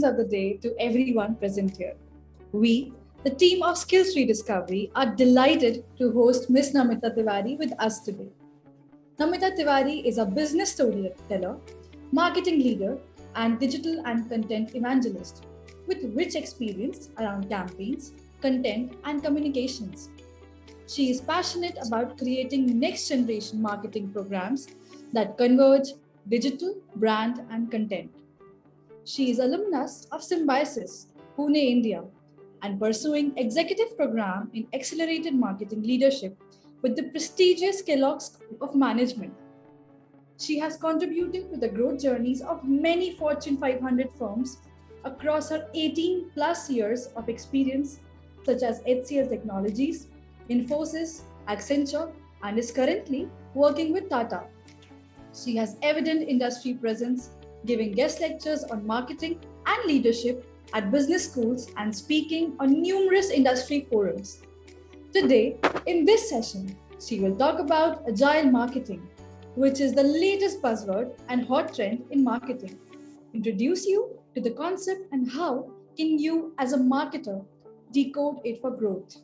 greetings of the day to everyone present here. We, the team of SkillsRediscovery, are delighted to host Ms. Namita Tiwari with us today. Namita Tiwari is a business storyteller, marketing leader, and digital and content evangelist with rich experience around campaigns, content, and communications. She is passionate about creating next generation marketing programs that converge digital, brand, and content. She is alumnus of Symbiosis, Pune, India, and pursuing executive program in accelerated marketing leadership with the prestigious Kellogg School of Management. She has contributed to the growth journeys of many Fortune 500 firms across her 18 plus years of experience, such as HCL Technologies, Infosys, Accenture, and is currently working with Tata. She has evident industry presence, giving guest lectures on marketing and leadership at business schools and speaking on numerous industry forums. Today, in this session, she will talk about Agile Marketing, which is the latest buzzword and hot trend in marketing. Introduce you to the concept and how can you as a marketer decode it for growth.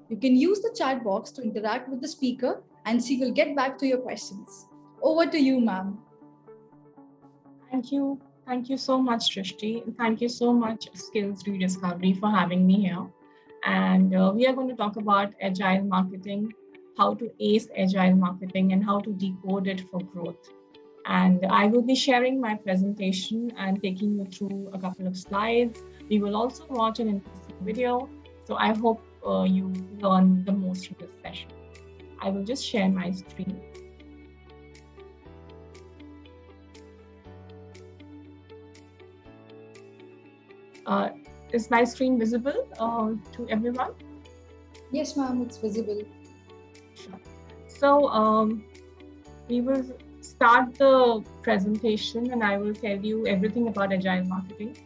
You can use the chat box to interact with the speaker and she will get back to your questions. Over to you, ma'am. Thank you. Thank you so much, Srishti. Thank you so much, Skills Rediscovery, for having me here. And we are going to talk about Agile Marketing, how to ace Agile Marketing, and how to decode it for growth. And I will be sharing my presentation and taking you through a couple of slides. We will also watch an interesting video. So I hope you learn the most from this session. I will just share my screen. Is my screen visible to everyone? Yes, ma'am, it's visible. Sure. So we will start the presentation and I will tell you everything about Agile Marketing.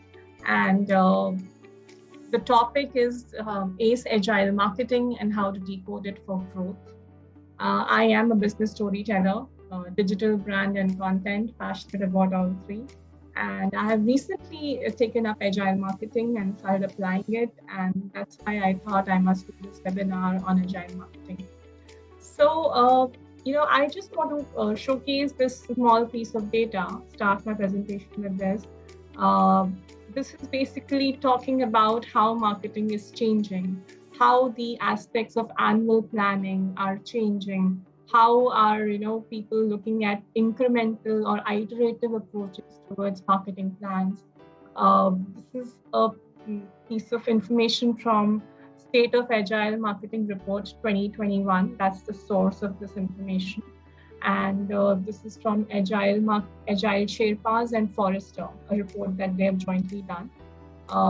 And the topic is ACE Agile Marketing and how to decode it for growth. I am a business storyteller, digital brand and content, passionate about all three. And I have recently taken up Agile Marketing and started applying it. And that's why I thought I must do this webinar on Agile Marketing. So, I just want to showcase this small piece of data, start my presentation with this. This is basically talking about how marketing is changing, how the aspects of annual planning are changing, how are people looking at incremental or iterative approaches towards marketing plans. This is a piece of information from State of Agile Marketing Report 2021. That's the source of this information. And this is from Agile Sherpas and Forrester, a report that they have jointly done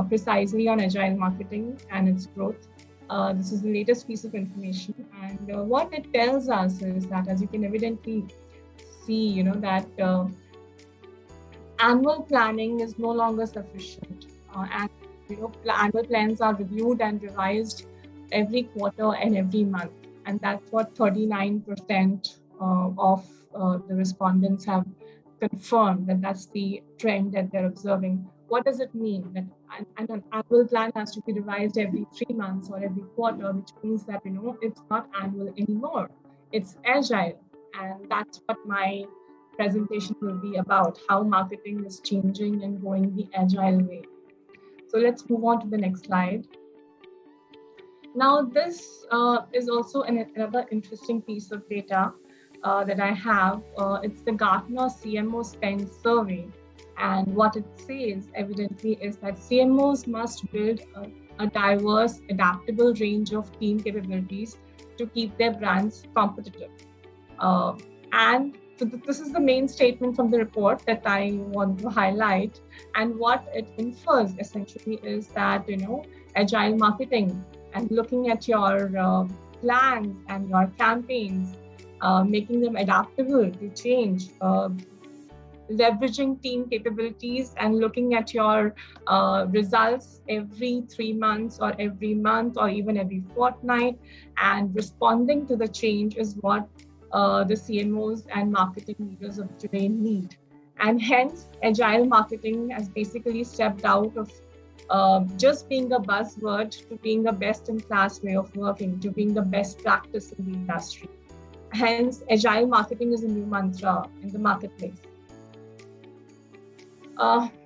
precisely on Agile Marketing and its growth. This is the latest piece of information. And what it tells us is that, as you can evidently see, that annual planning is no longer sufficient. And annual plans are reviewed and revised every quarter and every month. And that's what 39% of the respondents have confirmed, that that's the trend that they're observing. What does it mean? That an annual plan has to be revised every 3 months or every quarter, which means that it's not annual anymore. It's agile. And that's what my presentation will be about, how marketing is changing and going the agile way. So let's move on to the next slide. Now, this is also another interesting piece of data that I have. It's the Gartner CMO Spend Survey. And what it says evidently is that CMOs must build a diverse, adaptable range of team capabilities to keep their brands competitive. And so this is the main statement from the report that I want to highlight. And what it infers essentially is that, agile marketing and looking at your plans and your campaigns, making them adaptable to change, leveraging team capabilities and looking at your results every 3 months or every month or even every fortnight and responding to the change is what the CMOs and marketing leaders of today need. And hence, agile marketing has basically stepped out of just being a buzzword to being the best-in-class way of working, to being the best practice in the industry. Hence, agile marketing is a new mantra in the marketplace.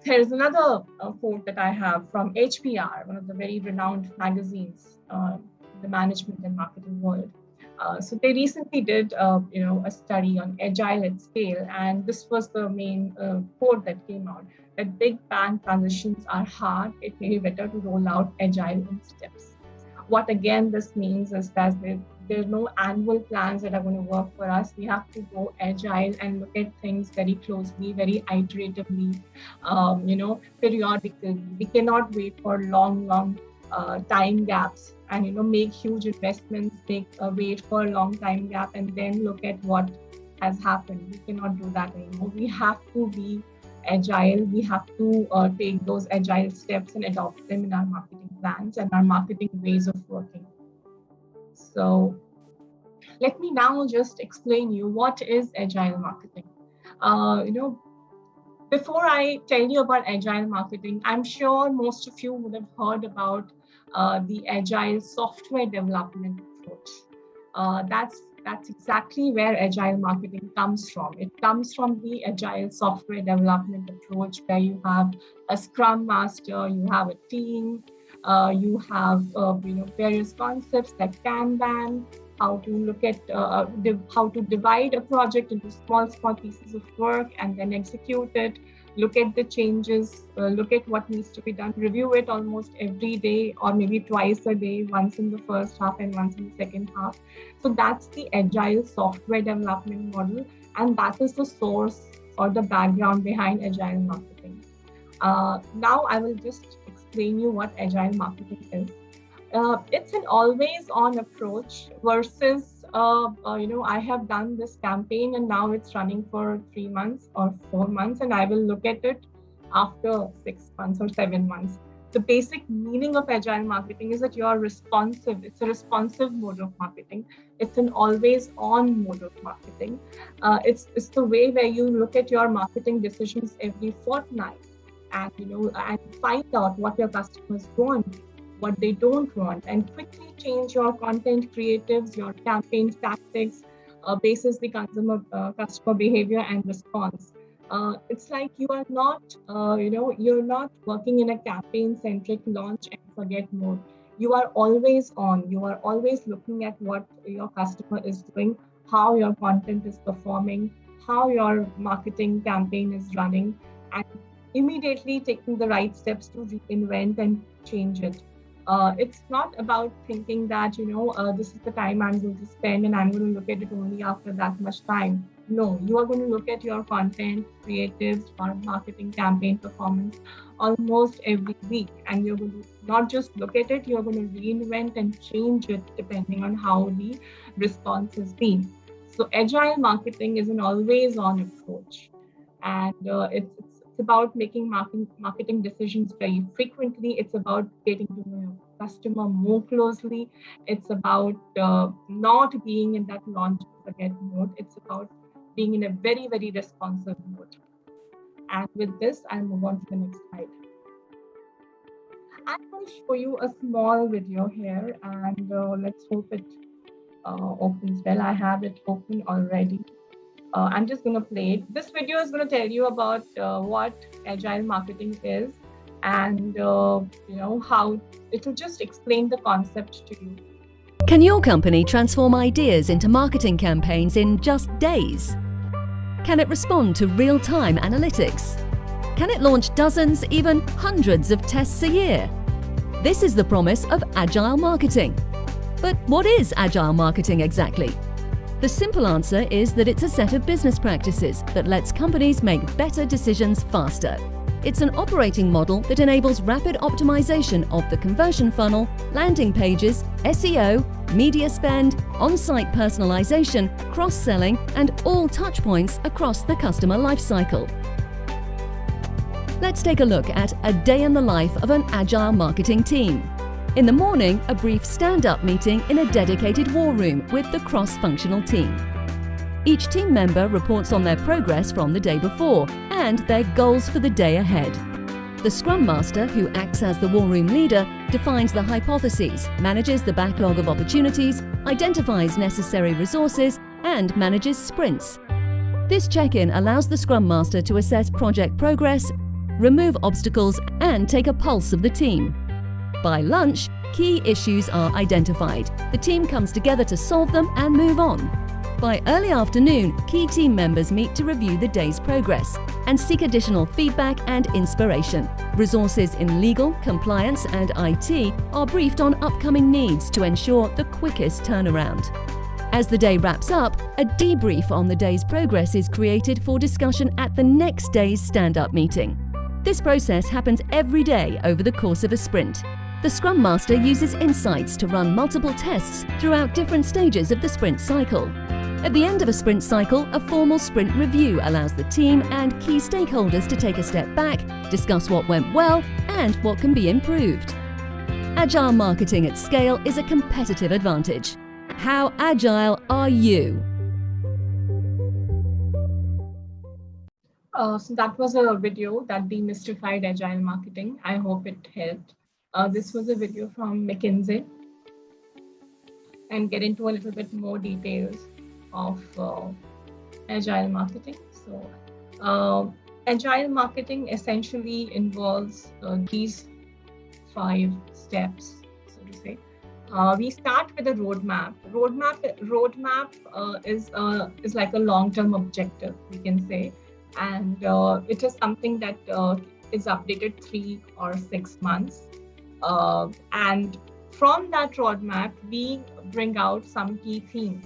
There's another quote that I have from HPR, one of the very renowned magazines in the management and marketing world. So they recently did, a study on agile at scale, and this was the main quote that came out: that big bang transitions are hard. It may be better to roll out agile in steps. What again this means is that there are no annual plans that are going to work for us. We have to go agile and look at things very closely, very iteratively, periodically. We cannot wait for long time gaps and make huge investments, wait for a long time gap and then look at what has happened. We cannot do that anymore. We have to be agile. We have to take those agile steps and adopt them in our marketing plans and our marketing ways of working. So let me now just explain you what is agile marketing. Before I tell you about agile marketing, I'm sure most of you would have heard about the agile software development approach. That's exactly where agile marketing comes from. It comes from the agile software development approach, where you have a scrum master, you have a team, you have various concepts like Kanban, how to look at how to divide a project into small pieces of work and then execute it, look at the changes, look at what needs to be done, review it almost every day or maybe twice a day, once in the first half and once in the second half. So that's the agile software development model, and that is the source or the background behind agile marketing. Now I will just explain you what agile marketing is. It's an always-on approach versus, I have done this campaign and now it's running for 3 months or 4 months, and I will look at it after 6 months or 7 months. The basic meaning of agile marketing is that you are responsive. It's a responsive mode of marketing. It's an always-on mode of marketing. It's the way where you look at your marketing decisions every fortnight and and find out what your customers want, what they don't want, and quickly change your content creatives, your campaign tactics, basis the customer behavior and response. It's like you are not, you're not working in a campaign-centric launch and forget mode. You are always on. You are always looking at what your customer is doing, how your content is performing, how your marketing campaign is running, and immediately taking the right steps to reinvent and change it. It's not about thinking that, this is the time I'm going to spend and I'm going to look at it only after that much time. No, you are going to look at your content, creatives, or marketing campaign performance almost every week. And you're going to not just look at it, you're going to reinvent and change it depending on how the response has been. So agile marketing is an always-on approach. And it's about making marketing decisions very frequently. It's about getting to know your customer more closely. It's about not being in that launch forget mode. It's about being in a very, very responsive mode. And with this, I'll move on to the next slide. I'm going to show you a small video here, and let's hope it opens well. I have it open already. I'm just going to play it. This video is going to tell you about what agile marketing is, and how it will just explain the concept to you. Can your company transform ideas into marketing campaigns in just days? Can it respond to real-time analytics? Can it launch dozens, even hundreds of tests a year? This is the promise of agile marketing. But what is agile marketing exactly? The simple answer is that it's a set of business practices that lets companies make better decisions faster. It's an operating model that enables rapid optimization of the conversion funnel, landing pages, SEO, media spend, on-site personalization, cross-selling, and all touchpoints across the customer lifecycle. Let's take a look at a day in the life of an agile marketing team. In the morning, a brief stand-up meeting in a dedicated war room with the cross-functional team. Each team member reports on their progress from the day before and their goals for the day ahead. The Scrum Master, who acts as the war room leader, defines the hypotheses, manages the backlog of opportunities, identifies necessary resources, and manages sprints. This check-in allows the Scrum Master to assess project progress, remove obstacles, and take a pulse of the team. By lunch, key issues are identified. The team comes together to solve them and move on. By early afternoon, key team members meet to review the day's progress and seek additional feedback and inspiration. Resources in legal, compliance, and IT are briefed on upcoming needs to ensure the quickest turnaround. As the day wraps up, a debrief on the day's progress is created for discussion at the next day's stand-up meeting. This process happens every day over the course of a sprint. The Scrum Master uses insights to run multiple tests throughout different stages of the sprint cycle. At the end of a sprint cycle, a formal sprint review allows the team and key stakeholders to take a step back, discuss what went well and what can be improved. Agile marketing at scale is a competitive advantage. How agile are you? So that was a video that demystified agile marketing. I hope it helped. This was a video from McKinsey, and get into a little bit more details of agile marketing. So agile marketing essentially involves these 5 steps, so to say. We start with a roadmap. Roadmap is like a long-term objective, we can say, and it is something that is updated 3 or 6 months. And from that roadmap, we bring out some key themes.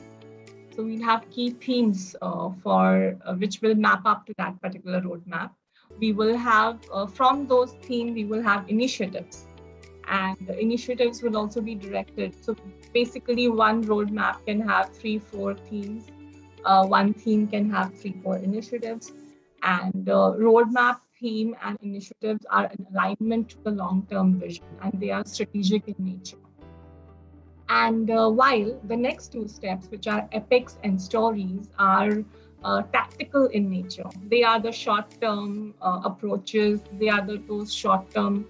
So we'll have key themes for which will map up to that particular roadmap. We will have, from those themes, we will have initiatives. And the initiatives will also be directed. So basically, one roadmap can have 3-4 themes. One theme can have 3-4 initiatives. And roadmap, theme, and initiatives are in alignment to the long-term vision, and they are strategic in nature. And while the next 2 steps, which are epics and stories, are tactical in nature. They are the short-term approaches. They are those short-term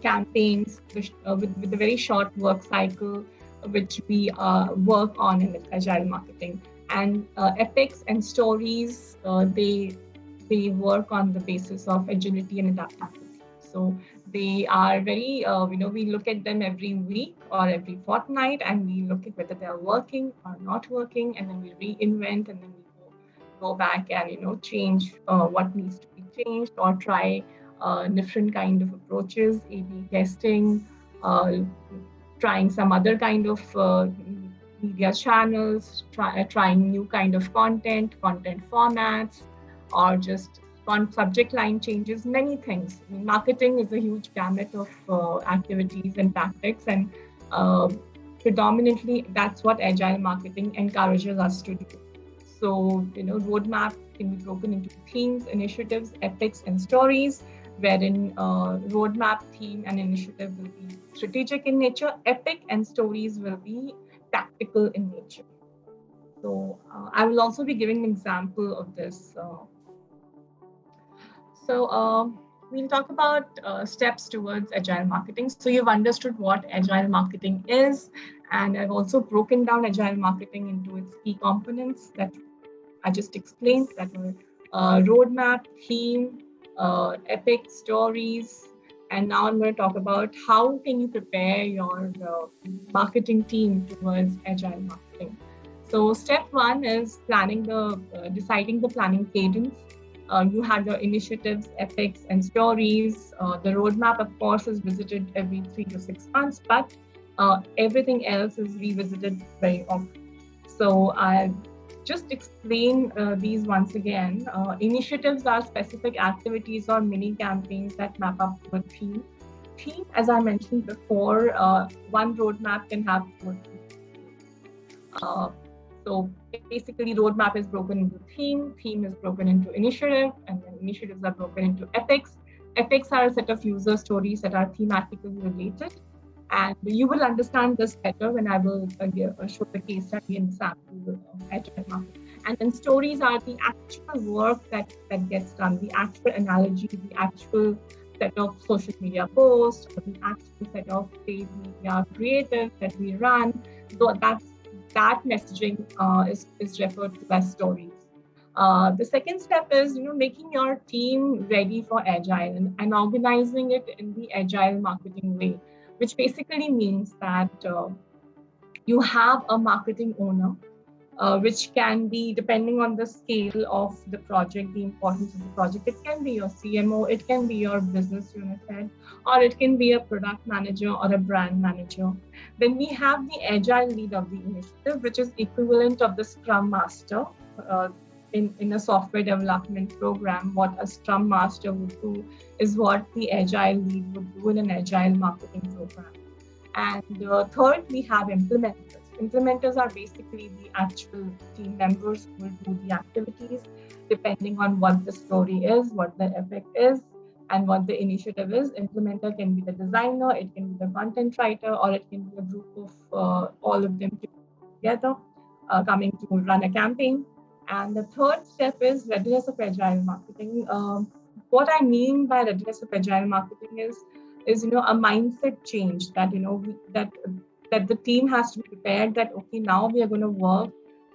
campaigns with a very short work cycle, which we work on in agile marketing. And epics and stories, they work on the basis of agility and adaptability. So they are very, we look at them every week or every fortnight, and we look at whether they're working or not working, and then we reinvent, and then we go back and, change what needs to be changed, or try different kind of approaches, A/B testing, trying some other kind of media channels, trying new kind of content formats, or just subject line changes, many things. Marketing is a huge gamut of activities and tactics, and predominantly that's what agile marketing encourages us to do. So, roadmap can be broken into themes, initiatives, epics, and stories, wherein roadmap, theme, and initiative will be strategic in nature. Epic and stories will be tactical in nature. So I will also be giving an example of this. So we'll talk about steps towards agile marketing. So you've understood what agile marketing is, and I've also broken down agile marketing into its key components that I just explained, that were roadmap, theme, epic, stories. And now I'm going to talk about how can you prepare your marketing team towards agile marketing. So step 1 is deciding the planning cadence. You have your initiatives, epics, and stories. The roadmap, of course, is visited every 3 to 6 months, but everything else is revisited very often. So I'll just explain these once again. Initiatives are specific activities or mini campaigns that map up to a theme. Theme, as I mentioned before, one roadmap can have 4 themes. So basically, roadmap is broken into theme is broken into initiative, and then initiatives are broken into epics. Epics are a set of user stories that are thematically related. And you will understand this better when I will show the case study and sample agile marketing. And then stories are the actual work that gets done, the actual analogy, the actual set of social media posts, or the actual set of paid media creatives that we run. So that messaging is referred to as stories. The second step is, making your team ready for agile and organizing it in the agile marketing way, which basically means that you have a marketing owner, which can be, depending on the scale of the project, the importance of the project. It can be your CMO, it can be your business unit head, or it can be a product manager or a brand manager. Then we have the agile lead of the initiative, which is equivalent of the Scrum Master. In a software development program, what a Scrum Master would do is what the agile lead would do in an agile marketing program. And third, we have implementers. Implementers are basically the actual team members who will do the activities depending on what the story is, what the effect is, and what the initiative is. Implementer can be the designer, it can be the content writer, or it can be a group of all of them together coming to run a campaign. And the third step is readiness of agile marketing. What I mean by readiness of agile marketing is a mindset change that that the team has to be prepared that, okay, now we are going to work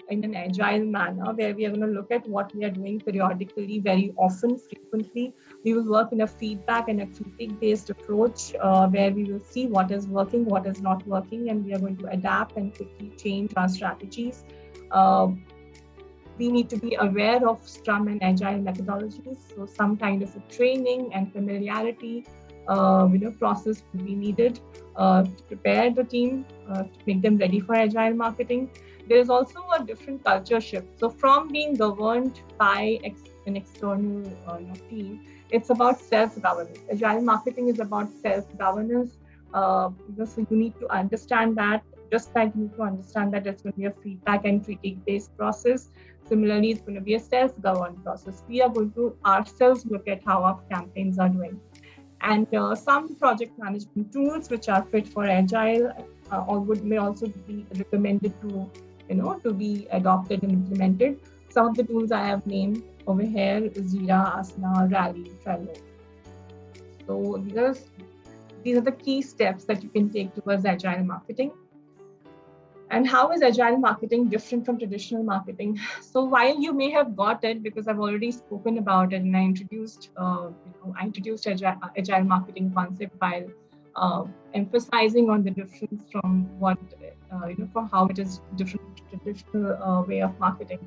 in an agile manner where we are going to look at what we are doing periodically, very often, frequently. We will work in a feedback and a critique-based approach where we will see what is working, what is not working, and we are going to adapt and quickly change our strategies. We need to be aware of Scrum and Agile methodologies. So some kind of a training and familiarity process will be needed to prepare the team, to make them ready for Agile marketing. There is also a different culture shift. So from being governed by an external team, it's about self-governance. Agile marketing is about self-governance. So you need to understand that, just like you need to understand that it's going to be a feedback and critique-based process. Similarly, it's going to be a self-governed process. We are going to ourselves look at how our campaigns are doing. And some project management tools which are fit for Agile may also be recommended to be adopted and implemented. Some of the tools I have named over here is Jira, Asana, Rally, Trello. So these are the key steps that you can take towards Agile marketing. And how is Agile marketing different from traditional marketing? So while you may have got it, because I've already spoken about it, and I introduced Agile marketing concept by emphasizing on the difference from from how it is different from traditional way of marketing.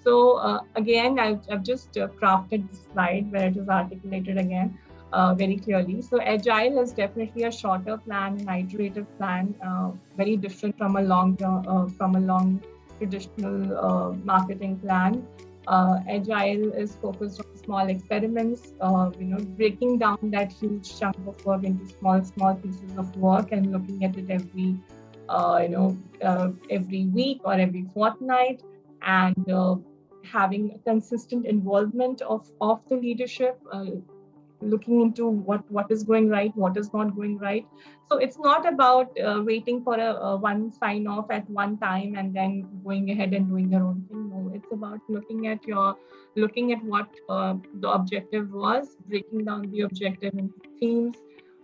So again, I've just crafted this slide where it is articulated again very clearly. So Agile is definitely a shorter plan, an iterative plan, very different from a long traditional marketing plan. Agile is focused on small experiments, breaking down that huge chunk of work into small pieces of work and looking at it every week or every fortnight, and having a consistent involvement of the leadership, looking into what is going right, what is not going right. So it's not about waiting for a one sign off at one time and then going ahead and doing your own thing. No, it's about looking at what the objective was, breaking down the objective into themes,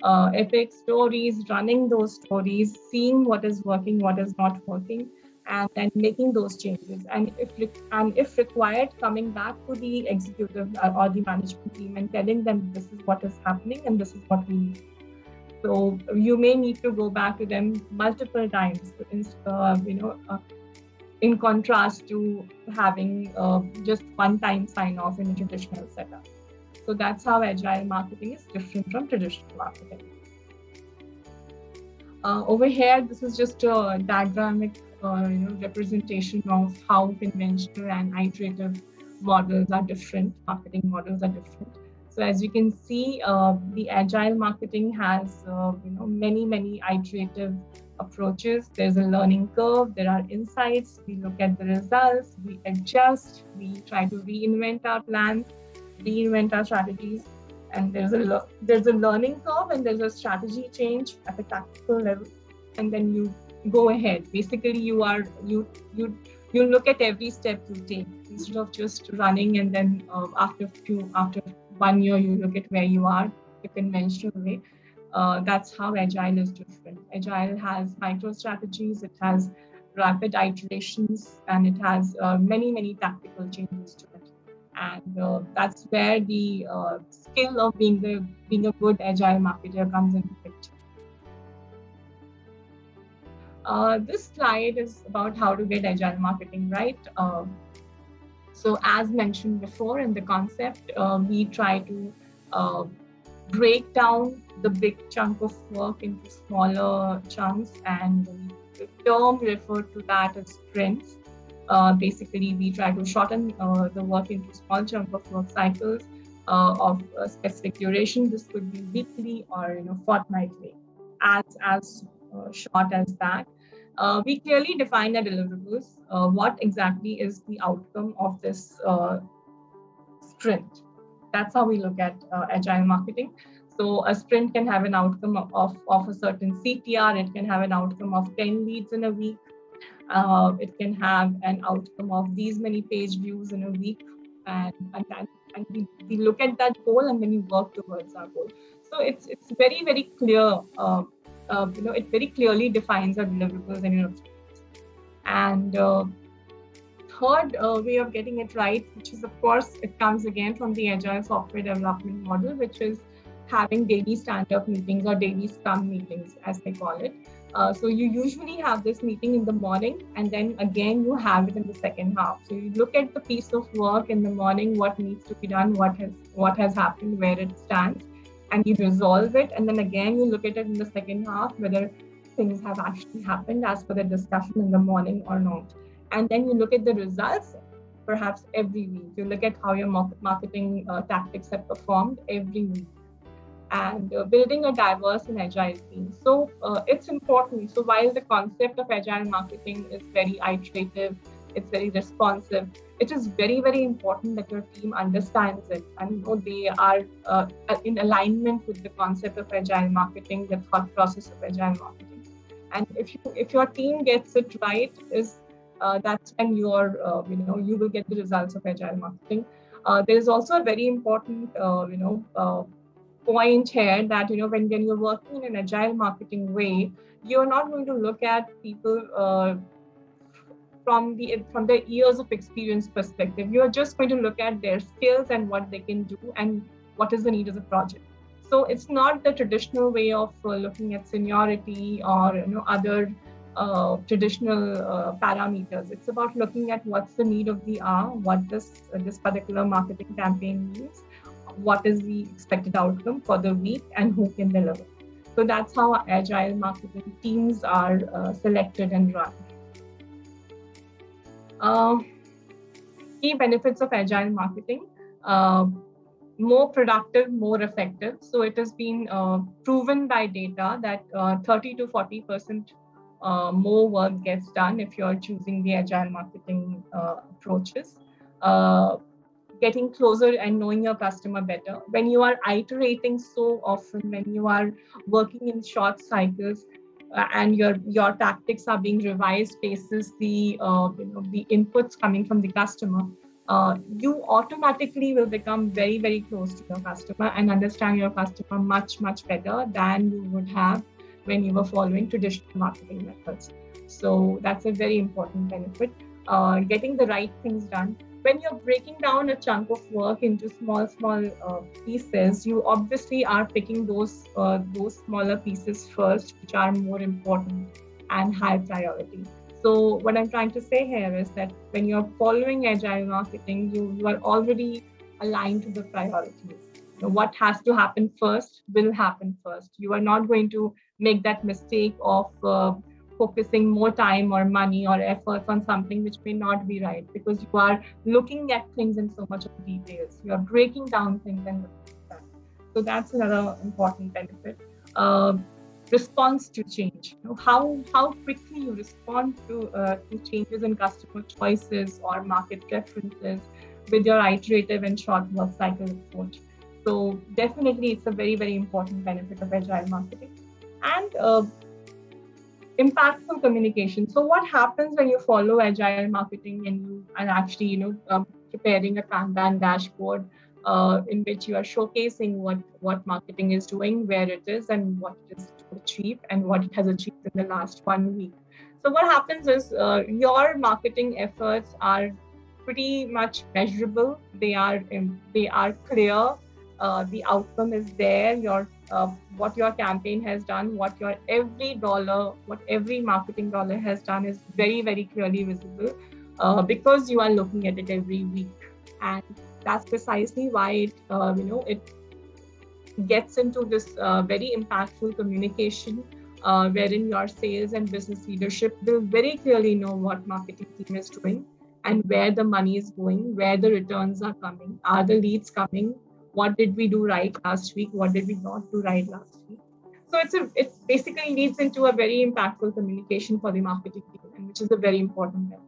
epic stories, running those stories, seeing what is working, what is not working, and then making those changes. And if required, coming back to the executive or the management team and telling them this is what is happening and this is what we need. So you may need to go back to them multiple times, in contrast to having just one-time sign-off in a traditional setup. So that's how Agile marketing is different from traditional marketing. Over here, this is just a diagrammatic representation of how conventional and iterative models are different, marketing models are different. So as you can see, the Agile marketing has many iterative approaches. There's a learning curve, there are insights, we look at the results, we adjust, we try to reinvent our plans, reinvent our strategies. And there's a learning curve and there's a strategy change at a tactical level, and then you go ahead. Basically, you You look at every step you take instead of just running and then after 1 year you look at where you are the conventional way. That's how Agile is different. Agile has micro strategies, it has rapid iterations, and it has many tactical changes to it. And that's where the skill of being a good Agile marketer comes into picture. This slide is about how to get Agile marketing right. So as mentioned before in the concept, we try to break down the big chunk of work into smaller chunks, and the term referred to that as sprints. Basically, we try to shorten the work into small chunk of work cycles of a specific duration. This could be weekly or fortnightly, as short as that. We clearly define the deliverables. What exactly is the outcome of this sprint? That's how we look at Agile marketing. So a sprint can have an outcome of a certain CTR. It can have an outcome of 10 leads in a week. It can have an outcome of these many page views in a week. And we look at that goal and then we work towards our goal. So it's very clear. It very clearly defines our deliverables and third way of getting it right, which is, of course, it comes again from the Agile software development model, which is having daily stand-up meetings or daily Scrum meetings, as they call it. So you usually have this meeting in the morning, and then again you have it in the second half. So you look at the piece of work in the morning, what needs to be done, what has happened, where it stands, and you resolve it. And then again you look at it in the second half, whether things have actually happened as per the discussion in the morning or not. And then you look at the results, perhaps every week. You look at how your marketing tactics have performed every week. And building a diverse and agile team. So it's important. So while the concept of agile marketing is very iterative, it's very responsive, it is very important that your team understands it and they are in alignment with the concept of agile marketing, the thought process of agile marketing. And if your team gets it right, that's when you will get the results of agile marketing. There is also a very important point here that when you're working in an agile marketing way, you're not going to look at people from the years of experience perspective. You're just going to look at their skills and what they can do and what is the need of the project. So it's not the traditional way of looking at seniority or other traditional parameters. It's about looking at what's the need of the hour, what does this particular marketing campaign means, what is the expected outcome for the week, and who can deliver. So that's how agile marketing teams are selected and run. Key benefits of agile marketing: more productive, more effective. So it has been proven by data that 30 to 40% more work gets done if you're choosing the agile marketing approaches. Getting closer and knowing your customer better. When you are iterating so often, when you are working in short cycles, and your tactics are being revised basis the inputs coming from the customer, you automatically will become very close to your customer and understand your customer much better than you would have when you were following traditional marketing methods. So that's a very important benefit. Getting the right things done. When you're breaking down a chunk of work into small pieces, you obviously are picking those smaller pieces first, which are more important and high priority. So what I'm trying to say here is that when you're following agile marketing, you are already aligned to the priorities. What has to happen first will happen first. You are not going to make that mistake of focusing more time or money or efforts on something which may not be right, because you are looking at things in so much of details. You are breaking down things and looking at that. So that's another important benefit. Response to change. How quickly you respond to changes in customer choices or market preferences with your iterative and short work cycle approach. So definitely it's a very important benefit of agile marketing. And impactful communication. So what happens when you follow agile marketing and you are actually, preparing a Kanban dashboard in which you are showcasing what marketing is doing, where it is, and what it is to achieve, and what it has achieved in the last 1 week. So what happens is your marketing efforts are pretty much measurable. They are clear. The outcome is there. What your campaign has done, what every marketing dollar has done is very, very clearly visible because you are looking at it every week. And that's precisely why it gets into this very impactful communication wherein your sales and business leadership will very clearly know what marketing team is doing and where the money is going, where the returns are coming, are the leads coming, what did we do right last week, what did we not do right last week. So it basically leads into a very impactful communication for the marketing team, and which is a very important benefit.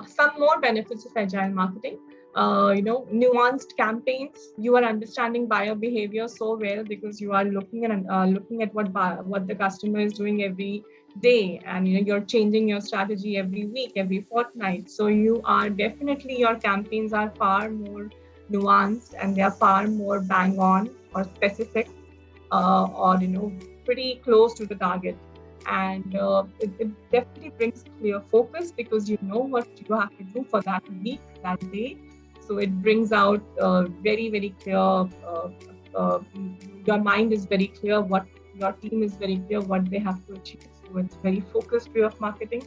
Some more benefits of agile marketing. Nuanced campaigns. You are understanding buyer behavior so well because you are looking at what the customer is doing every day, and you're changing your strategy every week, every fortnight. So your campaigns are far more nuanced, and they are far more bang on or specific, or pretty close to the target. And it definitely brings clear focus because you know what you have to do for that week, that day. So it brings out very, very clear, your mind is very clear, what your team is very clear, what they have to achieve. So it's very focused way of marketing.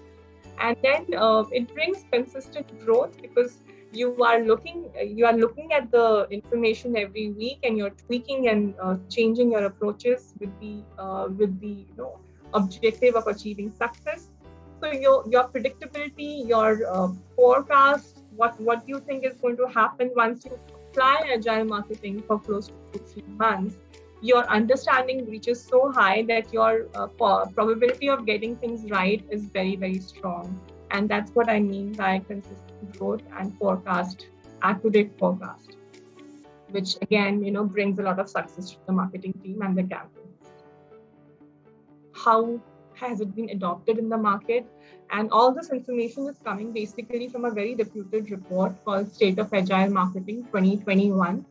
And then it brings consistent growth because you are looking at the information every week, and you're tweaking and changing your approaches with the objective of achieving success. So your predictability, your forecast, what you think is going to happen once you apply agile marketing for close to 3 months, your understanding reaches so high that your probability of getting things right is very, very strong. And that's what I mean by consistent growth and accurate forecast, which again, brings a lot of success to the marketing team and the campaign. How has it been adopted in the market? And all this information is coming basically from a very reputed report called State of Agile Marketing 2021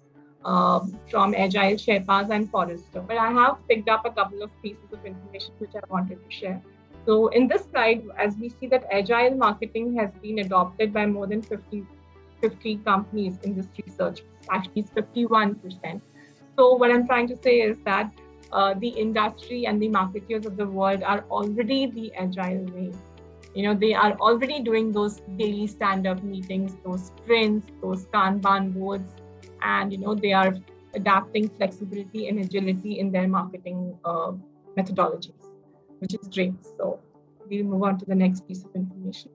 from Agile Sherpas and Forrester. But I have picked up a couple of pieces of information which I wanted to share. So in this slide, as we see that Agile marketing has been adopted by more than 50 companies in this research. Actually, it's 51%. So what I'm trying to say is that the industry and the marketeers of the world are already the agile way. They are already doing those daily stand-up meetings, those sprints, those Kanban boards, and they are adapting flexibility and agility in their marketing methodologies, which is great. So we'll move on to the next piece of information.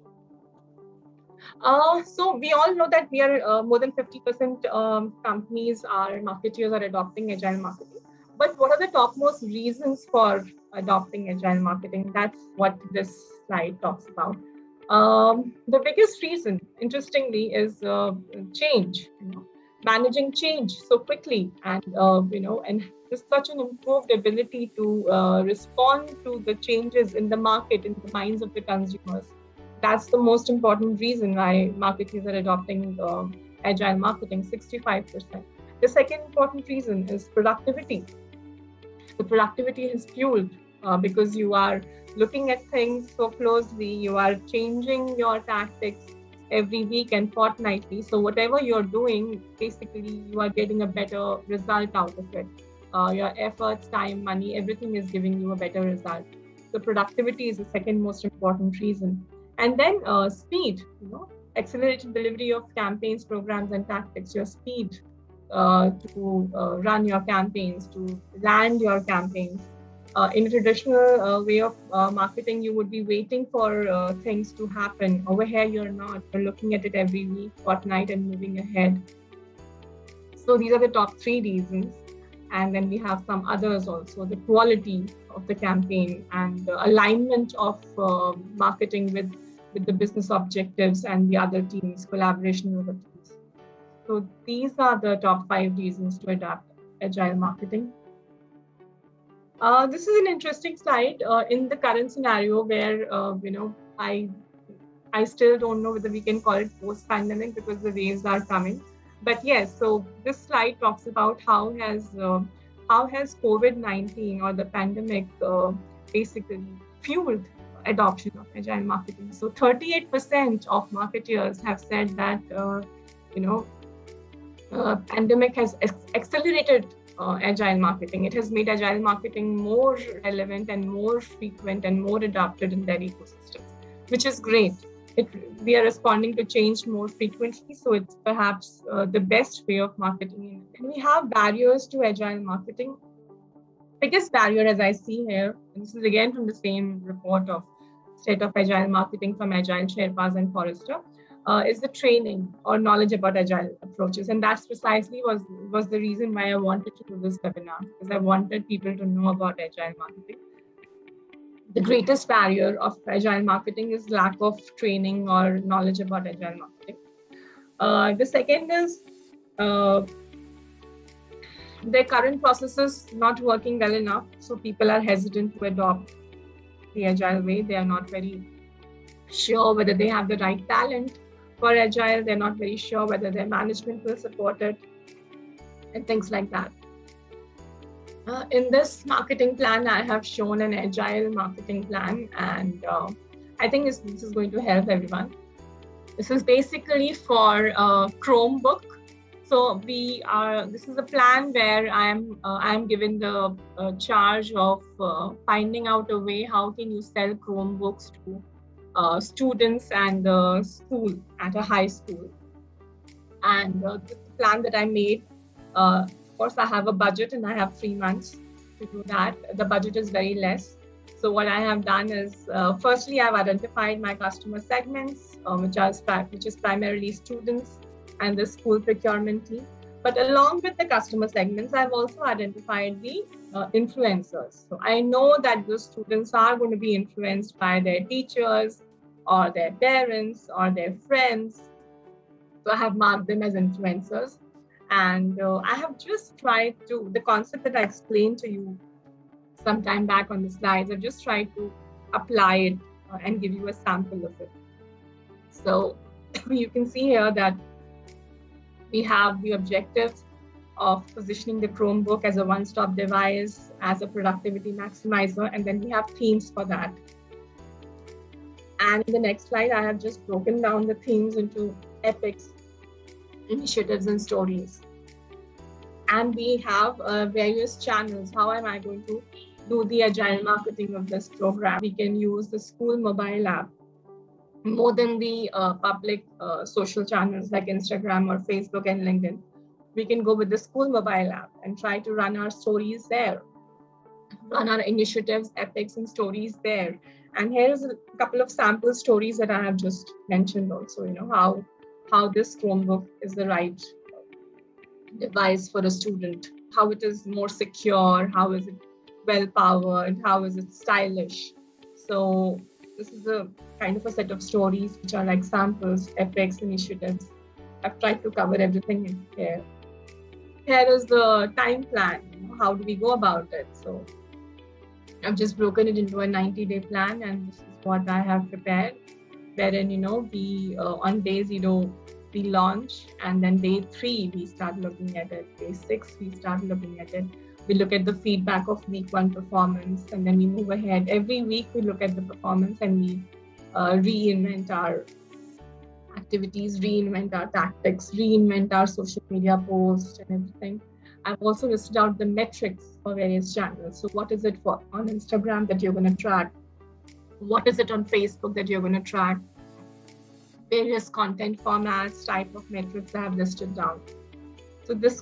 So we all know that we are more than 50% companies, marketeers are adopting agile marketing. But what are the topmost reasons for adopting agile marketing? That's what this slide talks about. The biggest reason, interestingly, is change. Managing change so quickly, and and there's such an improved ability to respond to the changes in the market, in the minds of the consumers. That's the most important reason why marketers are adopting agile marketing, 65%. The second important reason is productivity. The productivity is fueled because you are looking at things so closely, you are changing your tactics every week and fortnightly. So whatever you're doing, basically you are getting a better result out of it. Your efforts, time, money, everything is giving you a better result. So productivity is the second most important reason. And then speed, accelerated delivery of campaigns, programs, and tactics, your speed to run your campaigns, to land your campaigns. In a traditional way of marketing, you would be waiting for things to happen. Over here, you're not. You're looking at it every week, fortnight, and moving ahead. So these are the top 3 reasons. And then we have some others also, the quality of the campaign and the alignment of marketing with the business objectives and the other teams, collaboration with the teams. So these are the top 5 reasons to adopt agile marketing. This is an interesting slide in the current scenario where, I still don't know whether we can call it post-pandemic because the waves are coming. But yes, so this slide talks about how has COVID-19 or the pandemic basically fueled adoption of agile marketing. So 38% of marketers have said that pandemic has accelerated agile marketing. It has made agile marketing more relevant and more frequent and more adopted in their ecosystems, which is great. We are responding to change more frequently, so it's perhaps the best way of marketing. And we have barriers to agile marketing. Biggest barrier, as I see here, and this is again from the same report of State of Agile Marketing from Agile Sherpas and Forrester, is the training or knowledge about agile approaches. And that's precisely was the reason why I wanted to do this webinar, because I wanted people to know about agile marketing. The greatest barrier of agile marketing is lack of training or knowledge about agile marketing. The second is their current processes not working well enough. So people are hesitant to adopt the agile way. They are not very sure whether they have the right talent for agile. They're not very sure whether their management will support it and things like that. In this marketing plan, I have shown an agile marketing plan, and I think this is going to help everyone. This is basically for Chromebook. So this is a plan where I am given the charge of finding out a way how can you sell Chromebooks to students and the school at a high school. And the plan that I made, of course, I have a budget and I have 3 months to do that. The budget is very less. So what I have done is, firstly, I've identified my customer segments, which is primarily students and the school procurement team. But along with the customer segments, I've also identified the influencers. So I know that the students are going to be influenced by their teachers or their parents or their friends. So I have marked them as influencers. And I have just tried to, the concept that I explained to you some time back on the slides, I've just tried to apply it and give you a sample of it. So you can see here that we have the objectives of positioning the Chromebook as a one-stop device, as a productivity maximizer, and then we have themes for that. And in the next slide, I have just broken down the themes into epics, initiatives, and stories. And we have various channels. How am I going to do the agile marketing of this program? We can use the school mobile app more than the public social channels like Instagram or Facebook and LinkedIn. We can go with the school mobile app and try to run our stories there, run our initiatives, epics, and stories there. And here's a couple of sample stories that I have just mentioned also, how this Chromebook is the right device for a student, how it is more secure, how is it well-powered, how is it stylish. So this is a kind of a set of stories which are like samples, epics, initiatives. I've tried to cover everything in here. Here is the time plan. How do we go about it? So I've just broken it into a 90-day plan, and this is what I have prepared, wherein, we on day 0, we launch, and then day 3, we start looking at it. Day 6, we start looking at it. We look at the feedback of week 1 performance, and then we move ahead. Every week, we look at the performance and we reinvent our activities, reinvent our tactics, reinvent our social media posts and everything. I've also listed out the metrics for various channels. So what is it for on Instagram that you're going to track? What is it on Facebook that you're going to track? Various content formats, type of metrics I have listed down. So this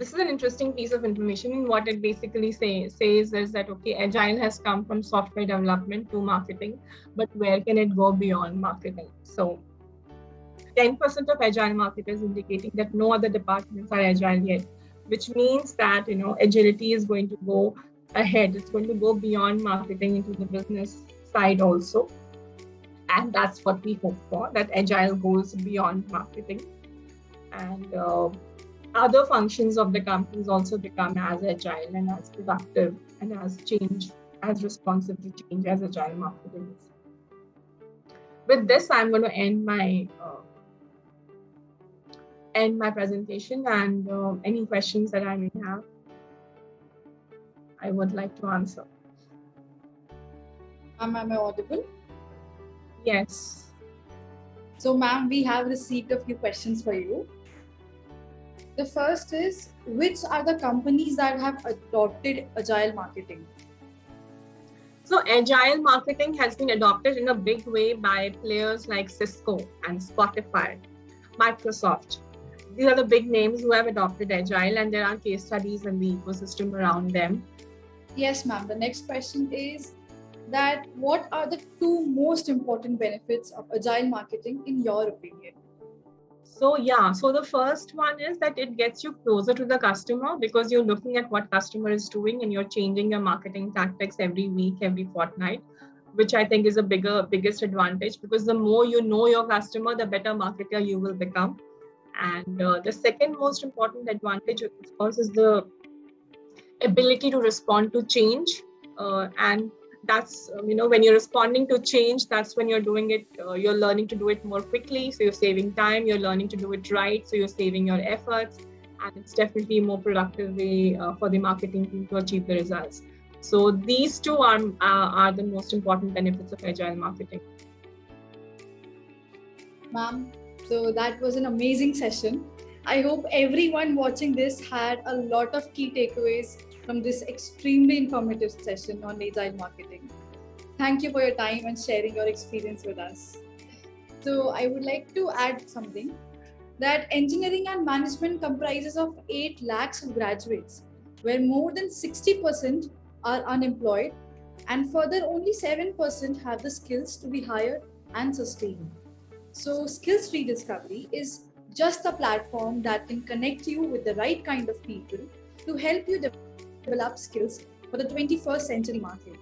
is an interesting piece of information, and what it basically says is that, okay, Agile has come from software development to marketing, but where can it go beyond marketing? So 10% of Agile marketers indicating that no other departments are Agile yet, which means that, agility is going to go ahead. It's going to go beyond marketing into the business side also. And that's what we hope for, that Agile goes beyond marketing. And other functions of the companies also become as agile and as productive and as responsive to change as agile marketing is. With this, I'm going to end my presentation, and any questions that I may have, I would like to answer. Am I audible? Yes. So, ma'am, we have received a few questions for you. The first is, which are the companies that have adopted agile marketing? So agile marketing has been adopted in a big way by players like Cisco and Spotify, Microsoft. These are the big names who have adopted agile, and there are case studies in the ecosystem around them. Yes, ma'am. The next question is that what are the two most important benefits of agile marketing in your opinion? So the first one is that it gets you closer to the customer because you're looking at what customer is doing and you're changing your marketing tactics every week, every fortnight, which I think is a biggest advantage, because the more you know your customer, the better marketer you will become. And the second most important advantage, of course, is the ability to respond to change. And that's, when you're responding to change, that's when you're doing it, you're learning to do it more quickly. So you're saving time, you're learning to do it right. So you're saving your efforts. And it's definitely a more productive way for the marketing team to achieve the results. So these two are the most important benefits of agile marketing. Ma'am, so that was an amazing session. I hope everyone watching this had a lot of key takeaways from this extremely informative session on agile marketing. Thank you for your time and sharing your experience with us. So I would like to add something, that engineering and management comprises of 8 lakhs of graduates, where more than 60% are unemployed, and further only 7% have the skills to be hired and sustained. So Skills Rediscovery is just a platform that can connect you with the right kind of people to help you develop skills for the 21st century market.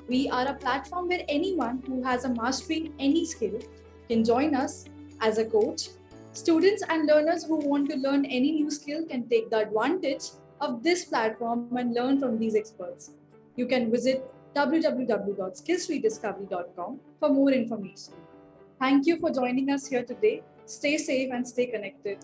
We are a platform where anyone who has a mastery in any skill can join us as a coach. Students and learners who want to learn any new skill can take the advantage of this platform and learn from these experts. You can visit www.skillsrediscovery.com for more information. Thank you for joining us here today. Stay safe and stay connected.